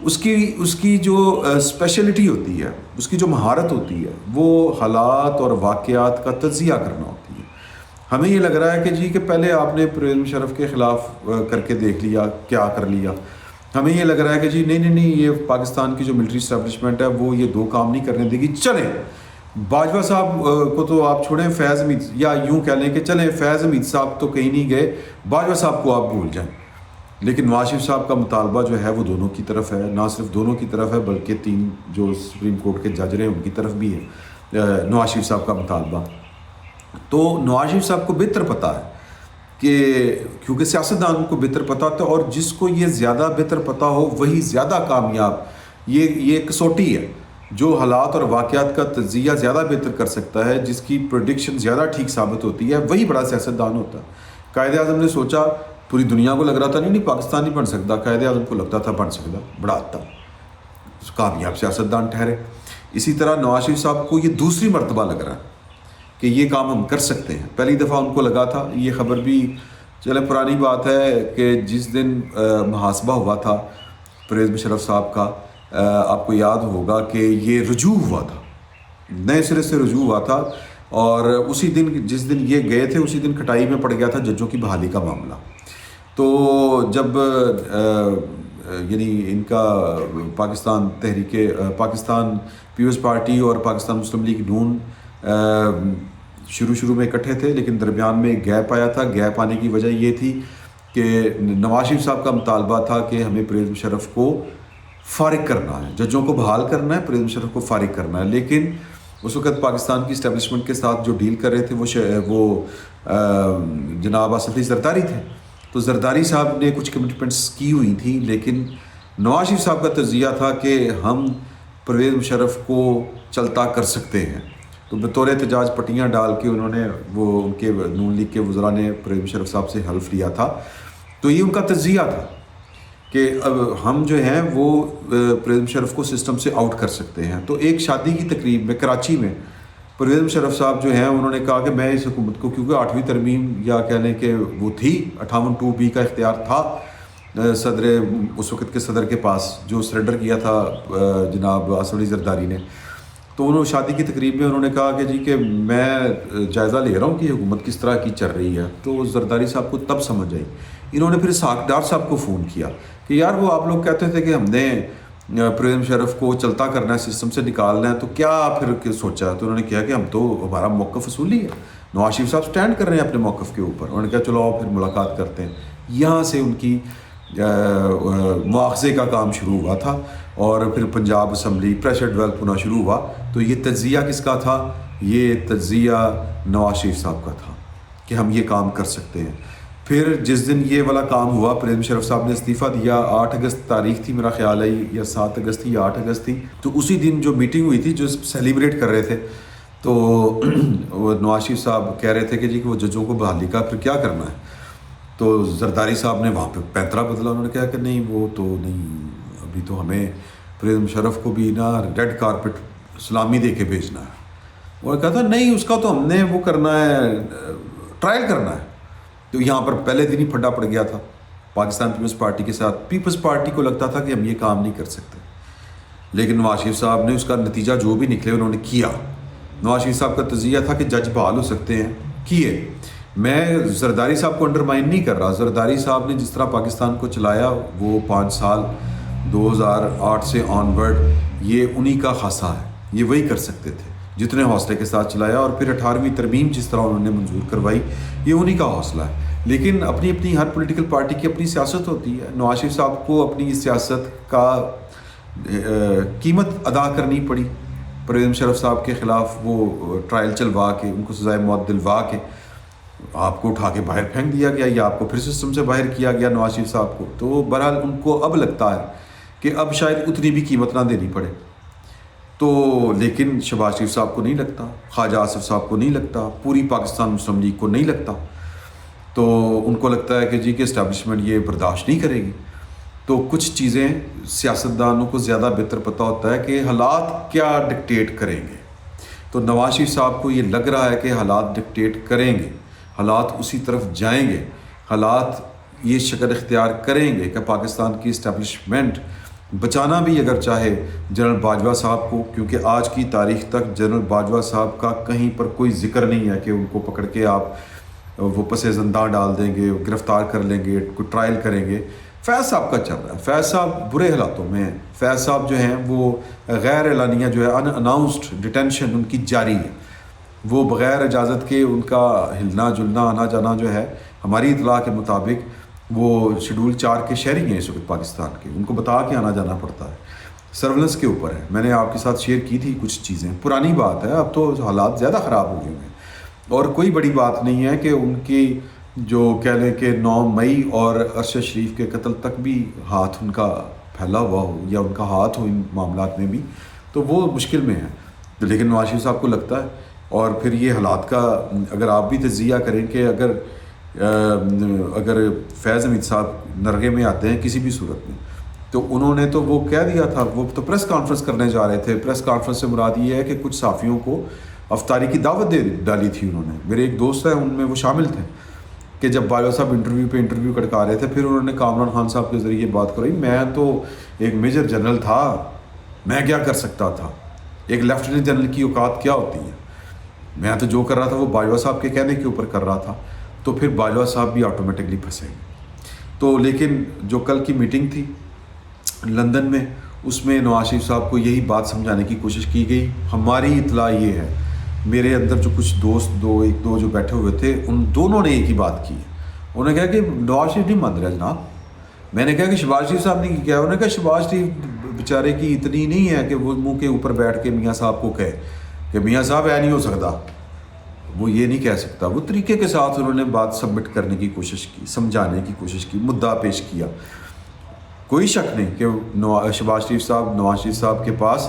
اس کی جو اسپیشلٹی ہوتی ہے، اس کی جو مہارت ہوتی ہے، وہ حالات اور واقعات کا تجزیہ کرنا ہوتی ہے۔ ہمیں یہ لگ رہا ہے کہ جی کہ پہلے آپ نے پرویز مشرف کے خلاف کر کے دیکھ لیا، کیا کر لیا۔ ہمیں یہ لگ رہا ہے کہ جی نہیں، یہ پاکستان کی جو ملٹری اسٹیبلشمنٹ ہے وہ یہ 2 کام نہیں کرنے دے گی۔ چلیں باجوہ صاحب کو تو آپ چھوڑیں، فیض حمید، یا یوں کہہ لیں کہ چلیں فیض حمید صاحب تو کہیں نہیں گئے، باجوہ صاحب کو آپ بھول جائیں۔ لیکن نواز شریف صاحب کا مطالبہ جو ہے وہ دونوں کی طرف ہے، نہ صرف دونوں کی طرف ہے بلکہ 3 جو سپریم کورٹ کے جج رہے ہیں ان کی طرف بھی ہے نواز شریف صاحب کا مطالبہ۔ تو نواز شریف صاحب کو بہتر پتہ ہے کہ کیونکہ سیاستدان کو بہتر پتہ ہوتا ہے، اور جس کو یہ زیادہ بہتر پتہ ہو وہی زیادہ کامیاب، یہ کسوٹی ہے۔ جو حالات اور واقعات کا تجزیہ زیادہ بہتر کر سکتا ہے، جس کی پریڈکشن زیادہ ٹھیک ثابت ہوتی ہے، وہی بڑا سیاستدان ہوتا ہے۔ قائد اعظم نے سوچا، پوری دنیا کو لگ رہا تھا نہیں پاکستان نہیں بن سکتا، قائد اعظم کو لگتا تھا بن سکتا، بڑا آتا، کامیاب سیاستدان ٹھہرے۔ اسی طرح نواز شریف صاحب کو یہ دوسری مرتبہ لگ رہا ہے کہ یہ کام ہم کر سکتے ہیں۔ پہلی دفعہ ان کو لگا تھا، یہ خبر بھی چلے پرانی بات ہے کہ جس دن محاسبہ ہوا تھا پرویز مشرف صاحب کا، آپ کو یاد ہوگا کہ یہ رجوع ہوا تھا، نئے سرے سے رجوع ہوا تھا، اور اسی دن جس دن یہ گئے تھے اسی دن کھٹائی میں پڑ گیا تھا ججوں کی بحالی کا معاملہ۔ تو جب یعنی ان کا پاکستان پیپلز پارٹی اور پاکستان مسلم لیگ نون شروع میں اکٹھے تھے، لیکن درمیان میں ایک گیپ آیا تھا۔ گیپ آنے کی وجہ یہ تھی کہ نواز شریف صاحب کا مطالبہ تھا کہ ہمیں پرویز مشرف کو فارغ کرنا ہے، ججوں کو بحال کرنا ہے، پرویز مشرف کو فارغ کرنا ہے۔ لیکن اس وقت پاکستان کی اسٹیبلشمنٹ کے ساتھ جو ڈیل کر رہے تھے وہ جناب اسد علی زرداری تھے۔ تو زرداری صاحب نے کچھ کمٹمنٹس کی ہوئی تھی، لیکن نواز شریف صاحب کا تجزیہ تھا کہ ہم پرویز مشرف کو چلتا کر سکتے ہیں۔ تو بطور احتجاج پٹیاں ڈال کے انہوں نے، وہ ان کے نون لیگ کے وزراء نے پرویز مشرف صاحب سے حلف لیا تھا۔ تو یہ ان کا تجزیہ تھا کہ اب ہم جو ہیں وہ پرویز مشرف کو سسٹم سے آؤٹ کر سکتے ہیں۔ تو ایک شادی کی تقریب میں کراچی میں پرویز مشرف صاحب جو ہیں انہوں نے کہا کہ میں اس حکومت کو، کیونکہ 8ویں ترمیم یا کہہ لیں کہ وہ تھی 58(2)B کا اختیار تھا صدر، اس وقت کے صدر کے پاس، جو سرنڈر کیا تھا جناب اسد علی زرداری نے۔ تو انہوں شادی کی تقریب میں انہوں نے کہا کہ جی کہ میں جائزہ لے رہا ہوں کہ حکومت کس طرح کی چل رہی ہے۔ تو زرداری صاحب کو تب سمجھ آئی۔ انہوں نے پھر اسحاق ڈار صاحب کو فون کیا کہ یار وہ آپ لوگ کہتے تھے کہ ہم نے پرویز مشرف کو چلتا کرنا ہے، سسٹم سے نکالنا ہے، تو کیا پھر سوچا؟ تو انہوں نے کہا کہ ہم تو، ہمارا موقف اصولی ہے، نواز شریف صاحب سٹینڈ کر رہے ہیں اپنے موقف کے اوپر۔ انہوں نے کہا چلو آؤ پھر ملاقات کرتے ہیں۔ یہاں سے ان کی مواخذے کا کام شروع ہوا تھا، اور پھر پنجاب اسمبلی پریشر ڈیولپ ہونا شروع ہوا۔ تو یہ تجزیہ کس کا تھا؟ یہ تجزیہ نواز شریف صاحب کا تھا کہ ہم یہ کام کر سکتے ہیں۔ پھر جس دن یہ والا کام ہوا، پرویز مشرف صاحب نے استعفیٰ دیا، 8 اگست تاریخ تھی میرا خیال ہے، یا 7 اگست تھی یا 8 اگست تھی۔ تو اسی دن جو میٹنگ ہوئی تھی، جو سیلیبریٹ کر رہے تھے، تو نواز شریف صاحب کہہ رہے تھے کہ جی کہ وہ ججوں کو بحالی کا پھر کیا کرنا ہے۔ تو زرداری صاحب نے وہاں پہ پینترا بدلا، انہوں نے کہا کہ نہیں وہ تو نہیں، ابھی تو ہمیں پرویز مشرف کو بھی نا ریڈ کارپٹ سلامی دے کے بھیجنا ہے۔ وہ کہا تھا نہیں، اس کا تو ہم نے وہ کرنا ہے، ٹرائل کرنا ہے۔ تو یہاں پر پہلے دن ہی پھڈا پڑ گیا تھا پاکستان پیپلز پارٹی کے ساتھ۔ پیپلز پارٹی کو لگتا تھا کہ ہم یہ کام نہیں کر سکتے، لیکن نواز شریف صاحب نے اس کا نتیجہ جو بھی نکلے انہوں نے کیا۔ نواز شریف صاحب کا تجزیہ تھا کہ جج بحال ہو سکتے ہیں، کیے۔ میں زرداری صاحب کو انڈرمائن نہیں کر رہا، زرداری صاحب نے جس طرح پاکستان کو چلایا، وہ 5 سال 2008 سے آن ورڈ، یہ انہی کا خاصہ ہے، یہ وہی کر سکتے تھے جتنے حوصلے کے ساتھ چلایا۔ اور پھر 18ویں ترمیم جس طرح انہوں نے منظور کروائی، یہ انہی کا حوصلہ ہے۔ لیکن اپنی ہر پولیٹیکل پارٹی کی اپنی سیاست ہوتی ہے۔ نواز شریف صاحب کو اپنی اس سیاست کا قیمت ادا کرنی پڑی۔ پرویز مشرف صاحب کے خلاف وہ ٹرائل چلوا کے، ان کو سزائے موت دلوا کے آپ کو اٹھا کے باہر پھینک دیا گیا، یا آپ کو پھر سسٹم سے باہر کیا گیا نواز شریف صاحب کو۔ تو بہرحال ان کو اب لگتا ہے کہ اب شاید اتنی بھی قیمت نہ دینی پڑے۔ تو لیکن شہباز شریف صاحب کو نہیں لگتا، خواجہ آصف صاحب کو نہیں لگتا، پوری پاکستان مسلم لیگ کو نہیں لگتا۔ تو ان کو لگتا ہے کہ جی کہ اسٹیبلشمنٹ یہ برداشت نہیں کرے گی۔ تو کچھ چیزیں سیاستدانوں کو زیادہ بہتر پتہ ہوتا ہے کہ حالات کیا ڈکٹیٹ کریں گے۔ تو نواز شریف صاحب کو یہ لگ رہا ہے کہ حالات ڈکٹیٹ کریں گے، حالات اسی طرف جائیں گے، حالات یہ شکل اختیار کریں گے کہ پاکستان کی اسٹیبلشمنٹ بچانا بھی اگر چاہے جنرل باجوہ صاحب کو، کیونکہ آج کی تاریخ تک جنرل باجوہ صاحب کا کہیں پر کوئی ذکر نہیں ہے کہ ان کو پکڑ کے آپ وہ پس زندان ڈال دیں گے، گرفتار کر لیں گے، کوئی ٹرائل کریں گے۔ فیض صاحب کا چل رہا ہے، فیض صاحب برے حالاتوں میں ہیں، فیض صاحب جو ہیں وہ غیر اعلانیہ جو ہے ان اناؤنسڈ ڈیٹینشن ان کی جاری ہے، وہ بغیر اجازت کے ان کا ہلنا جلنا آنا جانا جو ہے، ہماری اطلاع کے مطابق وہ شیڈول 4 کے شہری ہیں اس وقت پاکستان کے، ان کو بتا کے آنا جانا پڑتا ہے، سرولنس کے اوپر ہے۔ میں نے آپ کے ساتھ شیئر کی تھی کچھ چیزیں، پرانی بات ہے، اب تو حالات زیادہ خراب ہو گئے ہیں، اور کوئی بڑی بات نہیں ہے کہ ان کی جو کہہ لیں کہ 9 مئی اور ارشد شریف کے قتل تک بھی ہاتھ ان کا پھیلا ہوا ہو یا ان کا ہاتھ ہو ان معاملات میں بھی، تو وہ مشکل میں ہے۔ لیکن نواز شریف صاحب کو لگتا ہے، اور پھر یہ حالات کا اگر آپ بھی تجزیہ کریں کہ اگر فیض حمید صاحب نرغے میں آتے ہیں کسی بھی صورت میں، تو انہوں نے تو وہ کہہ دیا تھا، وہ تو پریس کانفرنس کرنے جا رہے تھے، پریس کانفرنس سے مراد یہ ہے کہ کچھ صحافیوں کو افطاری کی دعوت دے ڈالی تھی انہوں نے، میرے ایک دوست ہیں ان میں وہ شامل تھے، کہ جب باجوہ صاحب انٹرویو کٹکا رہے تھے، پھر انہوں نے کامران خان صاحب کے ذریعے بات کرائی، میں تو ایک میجر جنرل تھا، میں کیا کر سکتا تھا، ایک لیفٹیننٹ جنرل کی اوقات کیا ہوتی ہے، میں تو جو کر رہا تھا وہ باجوہ صاحب کے کہنے کے اوپر کر رہا تھا، تو پھر باجوہ صاحب بھی آٹومیٹکلی پھنسے گئے۔ تو لیکن جو کل کی میٹنگ تھی لندن میں، اس میں نواز شریف صاحب کو یہی بات سمجھانے کی کوشش کی گئی۔ ہماری اطلاع یہ ہے، میرے اندر جو کچھ دوست ایک دو جو بیٹھے ہوئے تھے، ان دونوں نے ایک ہی بات کی ہے، انہوں نے کہا کہ نواز شریف نہیں مان رہا جناب۔ میں نے کہا کہ شہباز شریف صاحب نے کیا، انہوں نے کہا شہباز شریف بیچارے کی اتنی نہیں ہے کہ وہ منہ کے اوپر بیٹھ کے میاں صاحب کو کہے کہ میاں صاحب نہیں ہو سکتا، وہ یہ نہیں کہہ سکتا۔ وہ طریقے کے ساتھ انہوں نے بات سبمٹ کرنے کی کوشش کی، سمجھانے کی کوشش کی، مدعا پیش کیا۔ کوئی شک نہیں کہ شہباز شریف صاحب نواز شریف صاحب کے پاس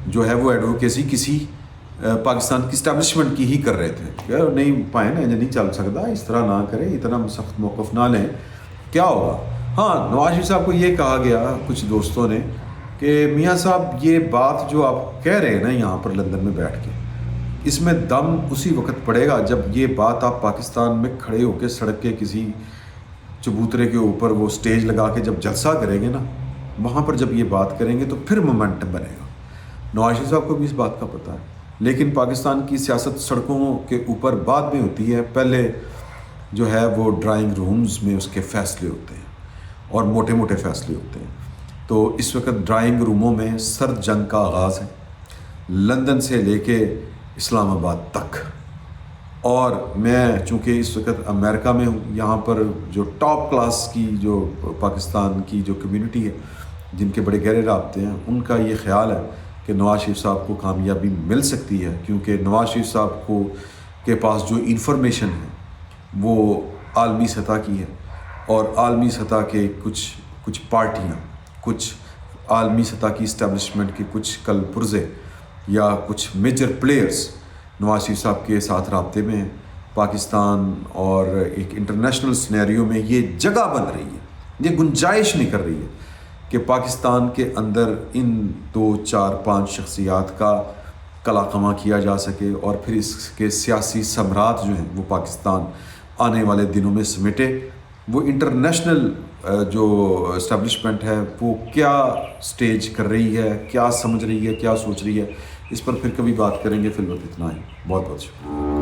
جو ہے وہ ایڈوکیسی کسی پاکستان کی اسٹیبلشمنٹ کی ہی کر رہے تھے کہ نہیں پائیں نہیں چل سکتا، اس طرح نہ کریں، اتنا سخت موقف نہ لیں، کیا ہوگا۔ ہاں، نواز شریف صاحب کو یہ کہا گیا کچھ دوستوں نے کہ میاں صاحب یہ بات جو آپ کہہ رہے ہیں نا یہاں پر لندن میں بیٹھ کے، اس میں دم اسی وقت پڑے گا جب یہ بات آپ پاکستان میں کھڑے ہو کے سڑک کے کسی چبوترے کے اوپر وہ سٹیج لگا کے جب جلسہ کریں گے نا، وہاں پر جب یہ بات کریں گے تو پھر مومنٹم بنے گا۔ نواز شریف صاحب کو بھی اس بات کا پتہ ہے، لیکن پاکستان کی سیاست سڑکوں کے اوپر بعد میں ہوتی ہے، پہلے جو ہے وہ ڈرائنگ رومز میں اس کے فیصلے ہوتے ہیں اور موٹے موٹے فیصلے ہوتے ہیں۔ تو اس وقت ڈرائنگ روموں میں سرد جنگ کا آغاز ہے، لندن سے لے کے اسلام آباد تک، اور میں چونکہ اس وقت امریکہ میں ہوں، یہاں پر جو ٹاپ کلاس کی جو پاکستان کی جو کمیونٹی ہے جن کے بڑے گہرے رابطے ہیں، ان کا یہ خیال ہے کہ نواز شریف صاحب کو کامیابی مل سکتی ہے، کیونکہ نواز شریف صاحب کے پاس جو انفارمیشن ہے وہ عالمی سطح کی ہے، اور عالمی سطح کے کچھ پارٹیاں، کچھ عالمی سطح کی اسٹیبلشمنٹ کے کچھ کل پرزے یا کچھ میجر پلیئرز نواز شریف صاحب کے ساتھ رابطے میں ہیں۔ پاکستان اور ایک انٹرنیشنل سینیریو میں یہ جگہ بن رہی ہے، یہ گنجائش نہیں کر رہی ہے کہ پاکستان کے اندر ان 2 4 5 شخصیات کا قلاقمہ کیا جا سکے، اور پھر اس کے سیاسی ثمرات جو ہیں وہ پاکستان آنے والے دنوں میں سمیٹے۔ وہ انٹرنیشنل جو اسٹیبلشمنٹ ہے وہ کیا سٹیج کر رہی ہے، کیا سمجھ رہی ہے، کیا سوچ رہی ہے، اس پر پھر کبھی بات کریں گے۔ فی الوقت اتنا ہی، بہت بہت شکریہ۔